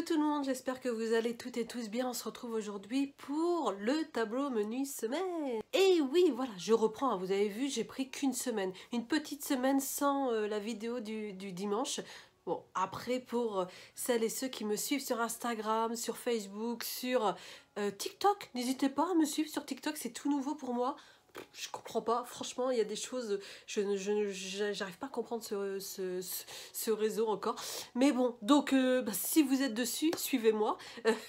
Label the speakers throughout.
Speaker 1: Coucou tout le monde, j'espère que vous allez toutes et tous bien. On se retrouve aujourd'hui pour le tableau menu semaine. Et oui, voilà, je reprends, hein. Vous avez vu, j'ai pris qu'une semaine. Une petite semaine sans la vidéo du dimanche. Bon, après pour celles et ceux qui me suivent sur Instagram, sur Facebook, sur TikTok, n'hésitez pas à me suivre sur TikTok, c'est tout nouveau pour moi. Je comprends pas, franchement, il y a des choses, j'arrive pas à comprendre ce réseau encore. Mais bon, donc si vous êtes dessus, suivez-moi.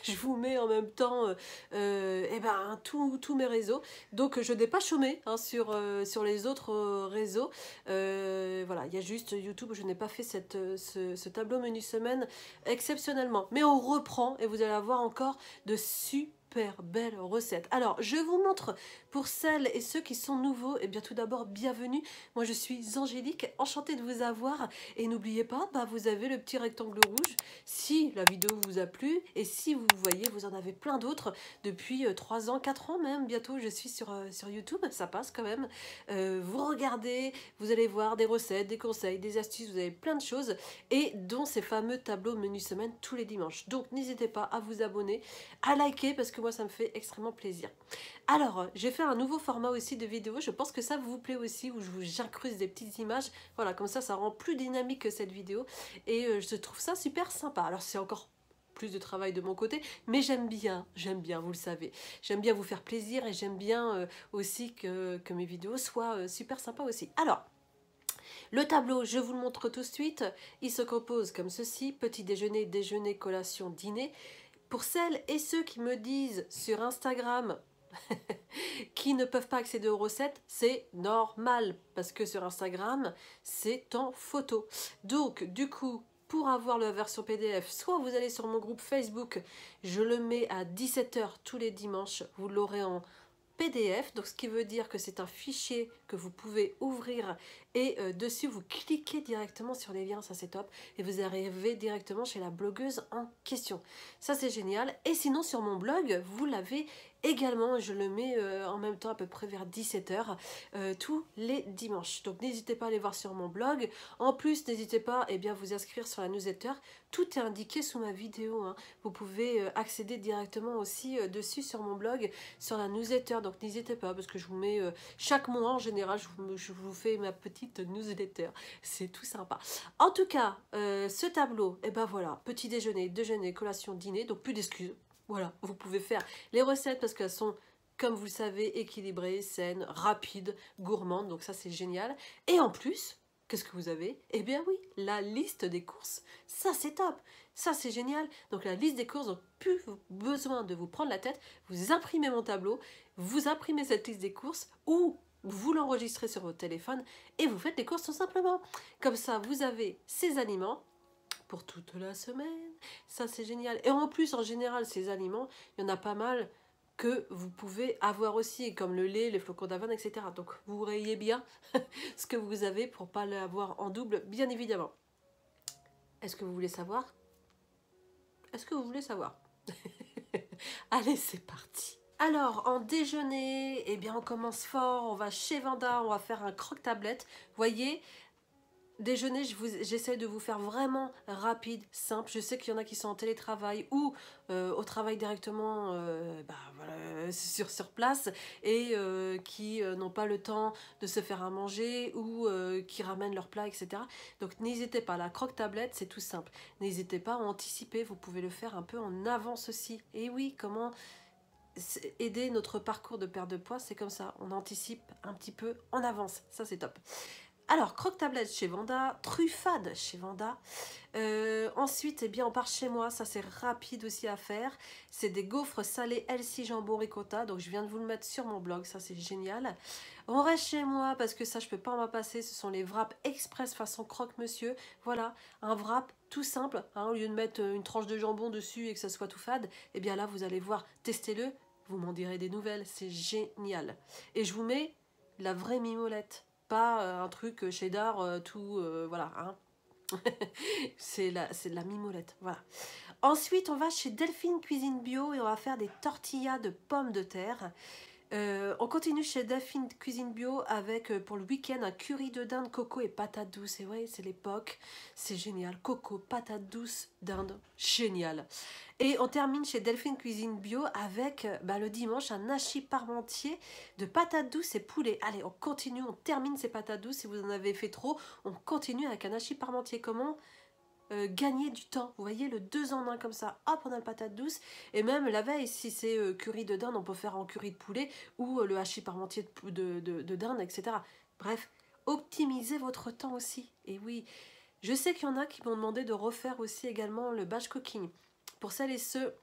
Speaker 1: Je vous mets en même temps tous mes réseaux. Donc je n'ai pas chômé hein, sur les autres réseaux. Voilà, il y a juste YouTube où je n'ai pas fait ce tableau menu semaine exceptionnellement. Mais on reprend et vous allez avoir encore de super belles recettes. Alors, je vous montre pour celles et ceux qui sont nouveaux, et bien tout d'abord, bienvenue. Moi, je suis Angélique, enchantée de vous avoir. Et n'oubliez pas, vous avez le petit rectangle rouge si la vidéo vous a plu. Et si vous voyez, vous en avez plein d'autres depuis 3 ans, 4 ans même. Bientôt, je suis sur YouTube, ça passe quand même. Vous regardez, vous allez voir des recettes, des conseils, des astuces, vous avez plein de choses. Et dont ces fameux tableaux menu semaine tous les dimanches. Donc, n'hésitez pas à vous abonner, à liker, parce que moi, ça me fait extrêmement plaisir. Alors, j'ai fait un nouveau format aussi de vidéo, je pense que ça vous plaît aussi, où j'incruste des petites images, voilà, comme ça rend plus dynamique que cette vidéo, et je trouve ça super sympa. Alors c'est encore plus de travail de mon côté, mais j'aime bien, vous le savez, j'aime bien vous faire plaisir, et j'aime bien aussi que mes vidéos soient super sympas aussi. Alors, le tableau, je vous le montre tout de suite, il se compose comme ceci: petit déjeuner, déjeuner, collation, dîner. Pour celles et ceux qui me disent sur Instagram qui ne peuvent pas accéder aux recettes, c'est normal, parce que sur Instagram, c'est en photo. Donc, du coup, pour avoir la version PDF, soit vous allez sur mon groupe Facebook, je le mets à 17 h tous les dimanches, vous l'aurez en PDF, donc ce qui veut dire que c'est un fichier que vous pouvez ouvrir et dessus vous cliquez directement sur les liens, ça c'est top, et vous arrivez directement chez la blogueuse en question. Ça c'est génial. Et sinon sur mon blog, vous l'avez également, je le mets en même temps à peu près vers 17 h tous les dimanches. Donc n'hésitez pas à aller voir sur mon blog. En plus, n'hésitez pas à vous inscrire sur la newsletter. Tout est indiqué sous ma vidéo, hein. Vous pouvez accéder directement aussi dessus sur mon blog, sur la newsletter. Donc n'hésitez pas, parce que je vous mets chaque mois en général, je vous fais ma petite newsletter. C'est tout sympa. En tout cas, ce tableau, voilà, petit déjeuner, déjeuner, collation, dîner, donc plus d'excuses. Voilà, vous pouvez faire les recettes parce qu'elles sont, comme vous le savez, équilibrées, saines, rapides, gourmandes. Donc ça, c'est génial. Et en plus, qu'est-ce que vous avez? Eh bien oui, la liste des courses. Ça, c'est top. Ça, c'est génial. Donc la liste des courses, donc plus besoin de vous prendre la tête. Vous imprimez mon tableau, vous imprimez cette liste des courses ou vous l'enregistrez sur votre téléphone et vous faites les courses tout simplement. Comme ça, vous avez ces aliments pour toute la semaine. Ça, c'est génial. Et en plus, en général, ces aliments, il y en a pas mal que vous pouvez avoir aussi, comme le lait, les flocons d'avoine, etc. Donc, vous rayez bien ce que vous avez pour ne pas l'avoir en double, bien évidemment. Est-ce que vous voulez savoir? Est-ce que vous voulez savoir? Allez, c'est parti. Alors, en déjeuner, on commence fort. On va chez Vanda, on va faire un croque-tablette. Voyez, déjeuner, j'essaie de vous faire vraiment rapide, simple. Je sais qu'il y en a qui sont en télétravail ou au travail directement voilà, sur place et qui n'ont pas le temps de se faire à manger ou qui ramènent leur plat, etc. Donc n'hésitez pas, la croque-tablette, c'est tout simple. N'hésitez pas à anticiper, vous pouvez le faire un peu en avance aussi. Et oui, comment aider notre parcours de perte de poids, c'est comme ça, on anticipe un petit peu en avance, ça c'est top. Alors, croque-tablette chez Vanda, truffade chez Vanda. Ensuite, on part chez moi, ça c'est rapide aussi à faire. C'est des gaufres salés Elsie jambon ricotta, donc je viens de vous le mettre sur mon blog, ça c'est génial. On reste chez moi parce que ça je peux pas m'en passer, ce sont les wraps express façon croque-monsieur. Voilà, un wrap tout simple, hein, au lieu de mettre une tranche de jambon dessus et que ça soit tout fade, là vous allez voir, testez-le, vous m'en direz des nouvelles, c'est génial. Et je vous mets la vraie mimolette. Pas un truc cheddar tout voilà hein. C'est de la mimolette, voilà. Ensuite on va chez Delphine Cuisine Bio et on va faire des tortillas de pommes de terre. On continue chez Delphine Cuisine Bio avec pour le week-end un curry de dinde, coco et patates douces. Et ouais, c'est l'époque, c'est génial. Coco, patates douces, dinde, génial. Et on termine chez Delphine Cuisine Bio avec le dimanche un hachis parmentier de patates douces et poulet. Allez, on continue, on termine ces patates douces. Si vous en avez fait trop, on continue avec un hachis parmentier. Comment gagner du temps, vous voyez, le 2 en 1 comme ça, hop, on a le patate douce, et même la veille, si c'est curry de dinde, on peut faire en curry de poulet, ou le hachis parmentier de dinde, etc. Bref, optimisez votre temps aussi, et oui, je sais qu'il y en a qui m'ont demandé de refaire aussi également le batch cooking. Pour celles et ceux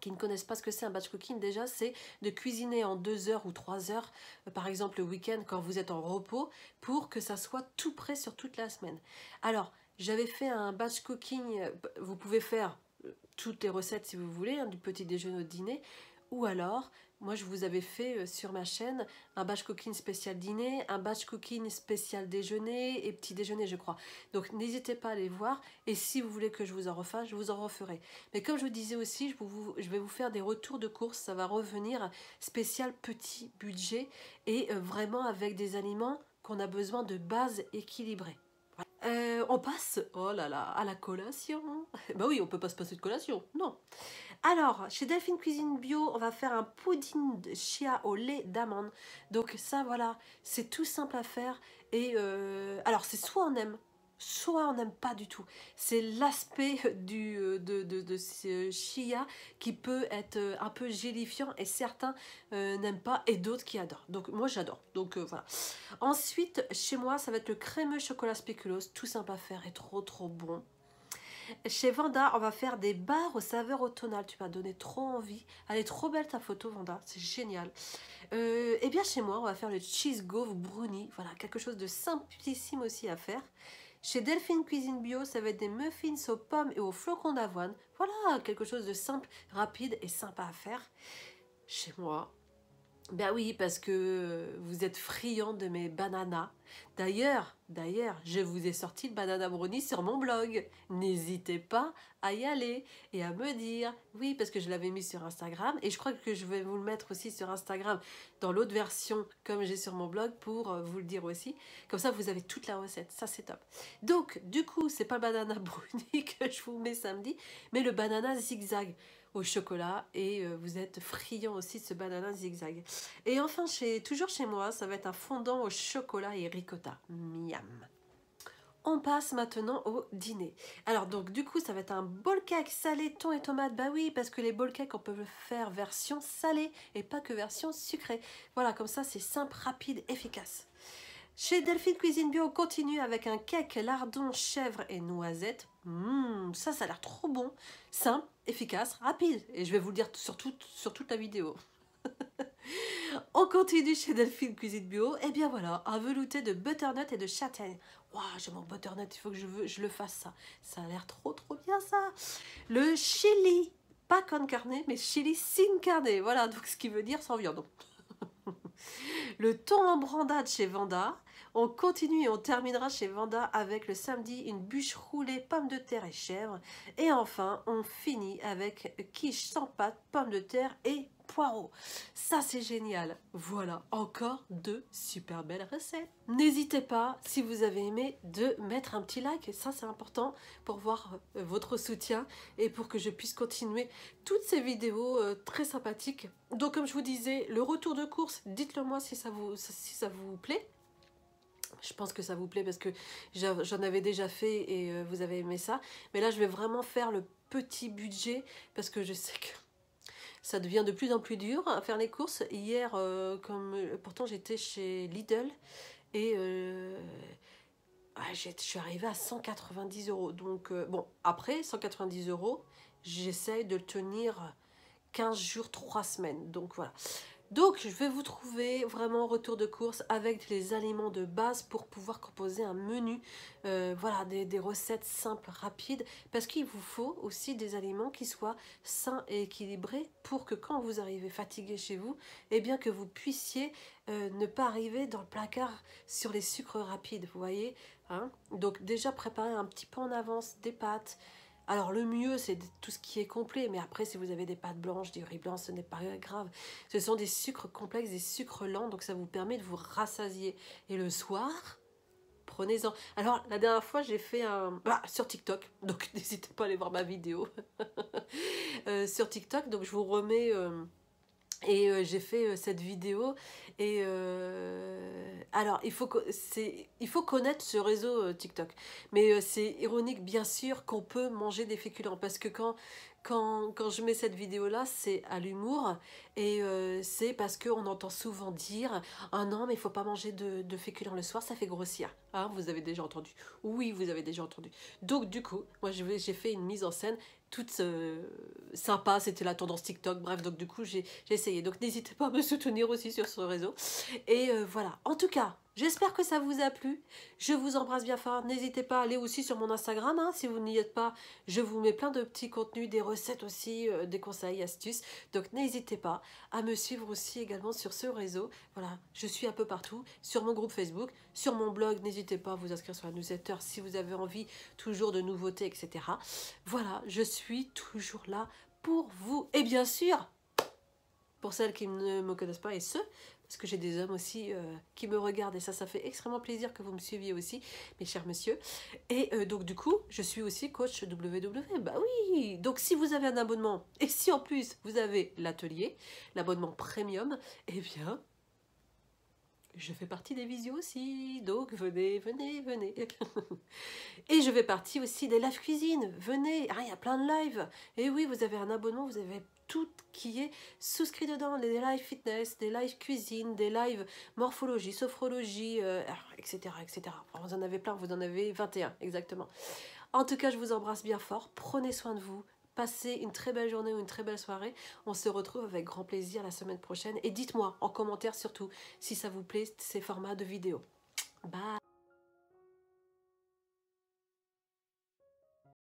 Speaker 1: qui ne connaissent pas ce que c'est un batch cooking, déjà c'est de cuisiner en 2 heures ou 3 heures, par exemple le week-end quand vous êtes en repos, pour que ça soit tout prêt sur toute la semaine. Alors, j'avais fait un batch cooking, vous pouvez faire toutes les recettes si vous voulez, du petit déjeuner au dîner, ou alors, moi je vous avais fait sur ma chaîne un batch cooking spécial dîner, un batch cooking spécial déjeuner et petit déjeuner je crois. Donc n'hésitez pas à les voir, et si vous voulez que je vous en refasse, je vous en referai. Mais comme je vous disais aussi, je vais vous faire des retours de course, ça va revenir spécial petit budget, et vraiment avec des aliments qu'on a besoin de base équilibrée. On passe, oh là là, à la collation. Bah oui, on peut pas se passer de collation, non. Alors, chez Delphine Cuisine Bio, on va faire un pudding de chia au lait d'amande. Donc ça, voilà, c'est tout simple à faire. Et alors, c'est soit on n'aime pas du tout. C'est l'aspect de ce chia qui peut être un peu gélifiant, et certains n'aiment pas et d'autres qui adorent. Donc moi, j'adore. Donc voilà. Ensuite, chez moi, ça va être le crémeux chocolat spéculoos, tout simple à faire et trop trop bon. Chez Vanda, on va faire des barres aux saveurs automnales. Tu m'as donné trop envie. Elle est trop belle ta photo, Vanda. C'est génial. Et bien chez moi, on va faire le cheese gaufre brownie. Voilà, quelque chose de simplissime aussi à faire. Chez Delphine Cuisine Bio, ça va être des muffins aux pommes et aux flocons d'avoine. Voilà, quelque chose de simple, rapide et sympa à faire. Chez moi, ben oui, parce que vous êtes friand de mes bananas. D'ailleurs, je vous ai sorti le banana brownie sur mon blog. N'hésitez pas à y aller et à me dire. Oui, parce que je l'avais mis sur Instagram, et je crois que je vais vous le mettre aussi sur Instagram dans l'autre version comme j'ai sur mon blog pour vous le dire aussi. Comme ça, vous avez toute la recette. Ça, c'est top. Donc, du coup, c'est pas le banana brownie que je vous mets samedi, mais le banana zigzag au chocolat, et vous êtes friand aussi de ce banana zigzag. Et enfin, toujours chez moi, ça va être un fondant au chocolat et ricotta. Miam. On passe maintenant au dîner. Alors donc du coup ça va être un bowl cake salé, thon et tomate. Bah oui, parce que les bowl cakes on peut le faire version salée et pas que version sucrée. Voilà, comme ça c'est simple, rapide, efficace. Chez Delphine Cuisine Bio, on continue avec un cake lardon, chèvre et noisette. Ça a l'air trop bon. Simple, efficace, rapide. Et je vais vous le dire sur toute la vidéo. On continue chez Delphine Cuisine Bio. Et bien voilà, un velouté de butternut et de châtaigne. Waouh, j'ai mon butternut, il faut que je le fasse ça. Ça a l'air trop bien ça. Le chili, pas con carne, mais chili sin carne. Voilà, donc ce qui veut dire sans viande. Le thon en brandade chez Vanda. On continue et on terminera chez Vanda avec le samedi une bûche roulée, pommes de terre et chèvre. Et enfin, on finit avec quiche sans pâte, pommes de terre et poireaux. Ça, c'est génial. Voilà, encore 2 super belles recettes. N'hésitez pas, si vous avez aimé, de mettre un petit like. Ça, c'est important pour voir votre soutien et pour que je puisse continuer toutes ces vidéos très sympathiques. Donc, comme je vous disais, le retour de course, dites-le moi si ça vous plaît. Je pense que ça vous plaît parce que j'en avais déjà fait et vous avez aimé ça. Mais là, je vais vraiment faire le petit budget parce que je sais que ça devient de plus en plus dur à faire les courses. Hier, pourtant j'étais chez Lidl et je suis arrivée à 190 €. Donc bon, après 190 €, j'essaye de le tenir 15 jours, 3 semaines. Donc voilà. Donc, je vais vous trouver vraiment retour de course avec les aliments de base pour pouvoir composer un menu. Voilà, des recettes simples, rapides, parce qu'il vous faut aussi des aliments qui soient sains et équilibrés pour que quand vous arrivez fatigué chez vous, eh bien que vous puissiez ne pas arriver dans le placard sur les sucres rapides, vous voyez, hein. Donc, déjà préparer un petit peu en avance des pâtes, Alors le mieux, c'est tout ce qui est complet, mais après, si vous avez des pâtes blanches, du riz blanc, ce n'est pas grave. Ce sont des sucres complexes, des sucres lents, donc ça vous permet de vous rassasier. Et le soir, prenez-en. Alors, la dernière fois, j'ai fait un... sur TikTok, donc n'hésitez pas à aller voir ma vidéo. Sur TikTok, donc je vous remets... j'ai fait cette vidéo et alors il faut connaître ce réseau TikTok, mais c'est ironique bien sûr qu'on peut manger des féculents parce que quand je mets cette vidéo là c'est à l'humour et c'est parce qu'on entend souvent dire ah non mais il faut pas manger de féculents le soir, ça fait grossir, hein, vous avez déjà entendu, oui vous avez déjà entendu, donc du coup moi j'ai fait une mise en scène toute sympa, c'était la tendance TikTok, bref, donc du coup j'ai essayé. Donc n'hésitez pas à me soutenir aussi sur ce réseau. Et voilà, en tout cas, j'espère que ça vous a plu. Je vous embrasse bien fort. N'hésitez pas à aller aussi sur mon Instagram, hein, si vous n'y êtes pas. Je vous mets plein de petits contenus, des recettes aussi, des conseils, astuces. Donc n'hésitez pas à me suivre aussi également sur ce réseau. Voilà, je suis un peu partout, sur mon groupe Facebook, sur mon blog. N'hésitez pas à vous inscrire sur la newsletter si vous avez envie toujours de nouveautés, etc. Voilà, je suis toujours là pour vous. Et bien sûr, pour celles qui ne me connaissent pas et ceux, parce que j'ai des hommes aussi qui me regardent et ça fait extrêmement plaisir que vous me suiviez aussi, mes chers messieurs. Et donc du coup, je suis aussi coach WW. Bah oui, donc si vous avez un abonnement et si en plus vous avez l'atelier, l'abonnement premium, eh bien... je fais partie des visios aussi, donc venez, venez, venez. Et je fais partie aussi des live cuisine, venez, il y a plein de lives. Et oui, vous avez un abonnement, vous avez tout qui est souscrit dedans, des lives fitness, des lives cuisine, des lives morphologie, sophrologie, etc., etc. Enfin, vous en avez plein, vous en avez 21 exactement. En tout cas, je vous embrasse bien fort, prenez soin de vous. Passez une très belle journée ou une très belle soirée. On se retrouve avec grand plaisir la semaine prochaine. Et dites-moi en commentaire surtout si ça vous plaît ces formats de vidéos. Bye!